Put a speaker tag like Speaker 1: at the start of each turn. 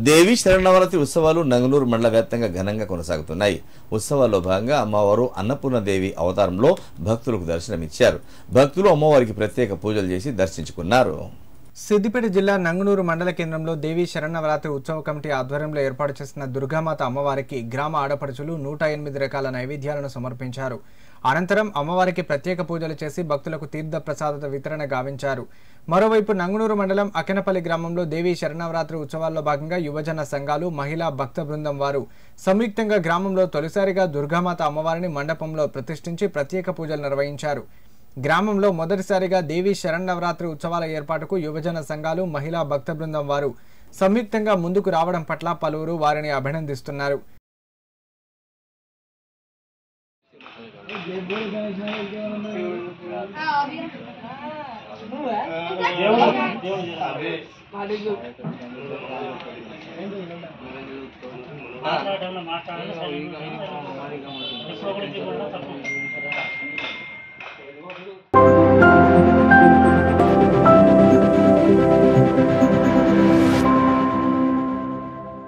Speaker 1: దేవి శరణవరాత్రి ఉత్సవాలు నంగనూరు మండల వ్యాప్తంగా ఘనంగా కొనసాగుతున్నాయి. ఉత్సవాల్లో భాగంగా అమ్మవారు అన్నపూర్ణదేవి అవతారంలో భక్తులకు దర్శనమిచ్చారు. భక్తులు అమ్మవారికి ప్రత్యేక పూజలు చేసి దర్శించుకున్నారు.
Speaker 2: సిద్దిపేట జిల్లా నంగనూరు మండల కేంద్రంలో దేవి శరణవరాత్రి ఉత్సవ కమిటీ ఆధ్వర్యంలో ఏర్పాటు చేసిన దుర్గామాత అమ్మవారికి గ్రామ ఆడపడుచులు 108 రకాల నైవేద్యాలను సమర్పించారు. అనంతరం అమ్మవారికి ప్రత్యేక పూజలు చేసి భక్తులకు తీర్థ ప్రసాద వితరణ గావించారు. మరోవైపు నంగనూరు మండలం అకెనపల్లి గ్రామంలో దేవి శరణవరాత్రి ఉత్సవాల్లో భాగంగా యువజన సంఘాలు, మహిళా భక్త బృందం వారు సంయుక్తంగా గ్రామంలో తొలిసారిగా దుర్గామాత అమ్మవారిని మండపంలో ప్రతిష్ఠించి ప్రత్యేక పూజలు నిర్వహించారు. గ్రామంలో మొదటిసారిగా దేవి శరణవరాత్రి ఉత్సవాల ఏర్పాటుకు యువజన సంఘాలు, మహిళా భక్త బృందం వారు సంయుక్తంగా ముందుకు రావడం పట్ల పలువురు వారిని అభినందిస్తున్నారు.